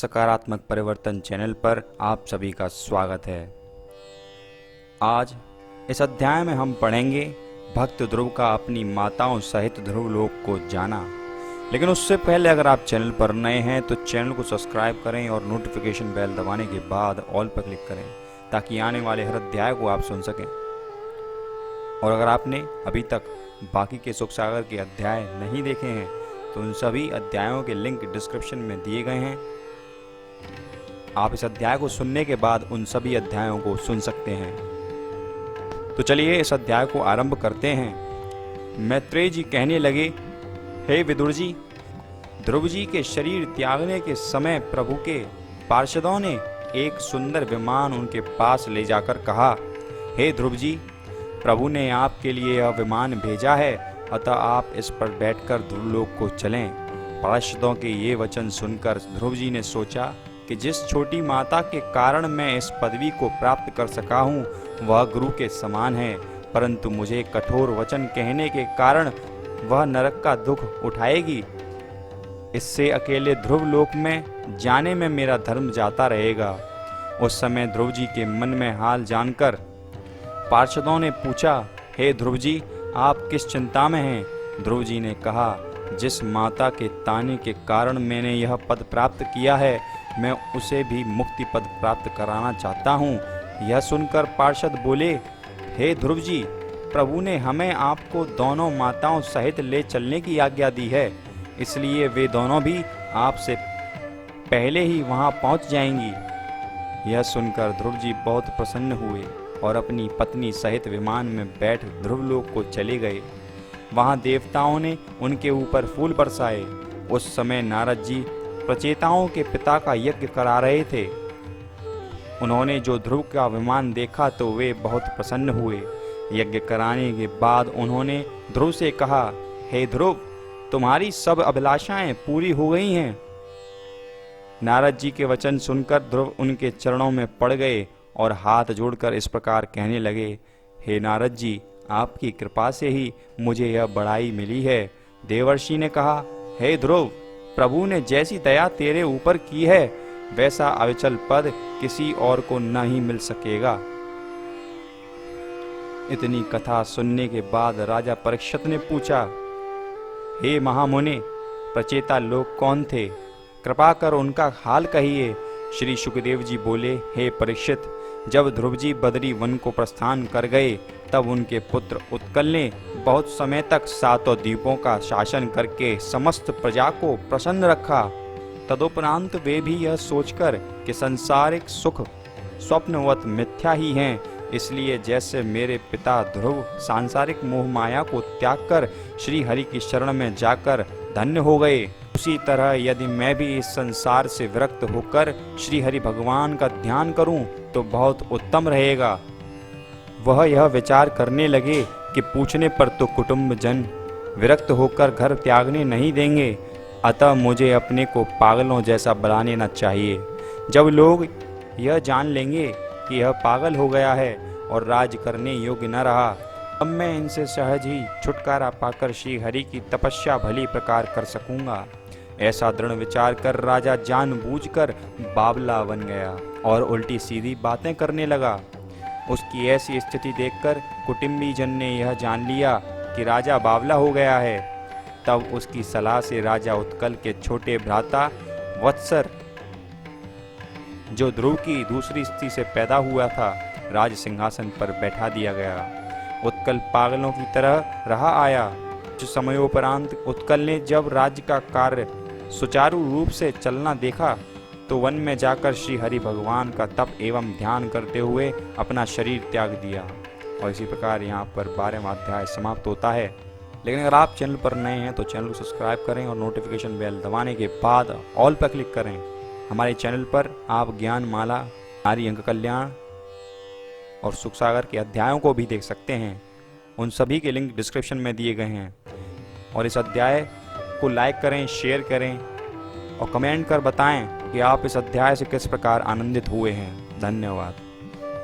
सकारात्मक परिवर्तन चैनल पर आप सभी का स्वागत है। आज इस अध्याय में हम पढ़ेंगे भक्त ध्रुव का अपनी माताओं सहित ध्रुवलोक को जाना। लेकिन उससे पहले अगर आप चैनल पर नए हैं तो चैनल को सब्सक्राइब करें और नोटिफिकेशन बेल दबाने के बाद ऑल पर क्लिक करें ताकि आने वाले हर अध्याय को आप सुन सकें। और अगर आपने अभी तक बाकी के सुख सागर के अध्याय नहीं देखे हैं तो उन सभी अध्यायों के लिंक डिस्क्रिप्शन में दिए गए हैं। आप इस अध्याय को सुनने के बाद उन सभी अध्यायों को सुन सकते हैं। तो चलिए इस अध्याय को आरंभ करते हैं। मैत्रेय जी कहने लगे, हे विदुर जी, ध्रुव जी के शरीर त्यागने के समय प्रभु के पार्षदों ने एक सुंदर विमान उनके पास ले जाकर कहा, हे ध्रुव जी, प्रभु ने आपके लिए यह विमान भेजा है, अतः आप इस पर बैठकर ध्रुवलोक को चलें। पार्षदों के ये वचन सुनकर ध्रुव जी ने सोचा कि जिस छोटी माता के कारण मैं इस पदवी को प्राप्त कर सका हूँ वह गुरु के समान है, परंतु मुझे कठोर वचन कहने के कारण वह नरक का दुख उठाएगी। इससे अकेले ध्रुवलोक में जाने में मेरा धर्म जाता रहेगा। उस समय ध्रुव जी के मन में हाल जानकर पार्षदों ने पूछा, हे ध्रुव जी, आप किस चिंता में हैं? ध्रुव जी ने कहा, जिस माता के ताने के कारण मैंने यह पद प्राप्त किया है, मैं उसे भी मुक्ति पद प्राप्त कराना चाहता हूँ। यह सुनकर पार्षद बोले, हे ध्रुव जी, प्रभु ने हमें आपको दोनों माताओं सहित ले चलने की आज्ञा दी है, इसलिए वे दोनों भी आपसे पहले ही वहाँ पहुँच जाएंगी। यह सुनकर ध्रुव जी बहुत प्रसन्न हुए और अपनी पत्नी सहित विमान में बैठ ध्रुवलोक को चले गए। वहाँ देवताओं ने उनके ऊपर फूल बरसाए। उस समय नारद जी प्रचेताओं के पिता का यज्ञ करा रहे थे। उन्होंने जो ध्रुव का विमान देखा तो वे बहुत प्रसन्न हुए। यज्ञ कराने के बाद उन्होंने ध्रुव से कहा, हे ध्रुव, तुम्हारी सब अभिलाषाएं पूरी हो गई हैं। नारद जी के वचन सुनकर ध्रुव उनके चरणों में पड़ गए और हाथ जोड़कर इस प्रकार कहने लगे, हे नारद जी, आपकी कृपा से ही मुझे यह बड़ाई मिली है। देवर्षि ने कहा, हे ध्रुव, प्रभु ने जैसी दया तेरे ऊपर की है वैसा अविचल पद किसी और को नहीं मिल सकेगा। इतनी कथा सुनने के बाद राजा परीक्षित ने पूछा, हे महामुनि, प्रचेता लोग कौन थे? कृपा कर उनका हाल कहिए। श्री सुखदेव जी बोले, हे परीक्षित, जब ध्रुव जी बदरी वन को प्रस्थान कर गए तब उनके पुत्र उत्कल ने बहुत समय तक सातों द्वीपों का शासन करके समस्त प्रजा को प्रसन्न रखा। तदुपरांत वे भी यह सोचकर कि संसारिक सुख स्वप्नवत मिथ्या ही हैं, इसलिए जैसे मेरे पिता ध्रुव सांसारिक मोह माया को त्याग कर श्री हरि की शरण में जाकर धन्य हो गए, उसी तरह यदि मैं भी इस संसार से विरक्त होकर श्री हरि भगवान का ध्यान करूं तो बहुत उत्तम रहेगा। वह यह विचार करने लगे कि पूछने पर तो कुटुंब जन विरक्त होकर घर त्यागने नहीं देंगे, अतः मुझे अपने को पागलों जैसा बना लेना चाहिए। जब लोग यह जान लेंगे कि यह पागल हो गया है और राज करने योग्य न रहा, अब मैं इनसे सहज ही छुटकारा पाकर श्री हरि की तपस्या भली प्रकार कर सकूंगा। ऐसा दृढ़ विचार कर राजा जानबूझकर बावला बन गया और उल्टी सीधी बातें करने लगा। उसकी ऐसी स्थिति देखकर कुटुंबी जन ने यह जान लिया कि राजा बावला हो गया है। तब उसकी सलाह से राजा उत्कल के छोटे भ्राता वत्सर, जो ध्रुव की दूसरी स्त्री से पैदा हुआ था, राज सिंहासन पर बैठा दिया गया। उत्कल पागलों की तरह रहा आया। कुछ समयोपरांत उत्कल ने जब राज्य का कार्य सुचारू रूप से चलना देखा तो वन में जाकर श्री हरि भगवान का तप एवं ध्यान करते हुए अपना शरीर त्याग दिया। और इसी प्रकार यहाँ पर 12वां अध्याय समाप्त होता है। लेकिन अगर आप चैनल पर नए हैं तो चैनल को सब्सक्राइब करें और नोटिफिकेशन बेल दबाने के बाद ऑल पर क्लिक करें। हमारे चैनल पर आप ज्ञान माला, नारी अंक कल्याण और सुख सागर के अध्यायों को भी देख सकते हैं। उन सभी के लिंक डिस्क्रिप्शन में दिए गए हैं। और इस अध्याय को लाइक करें, शेयर करें और कमेंट कर बताएं कि आप इस अध्याय से किस प्रकार आनंदित हुए हैं। धन्यवाद।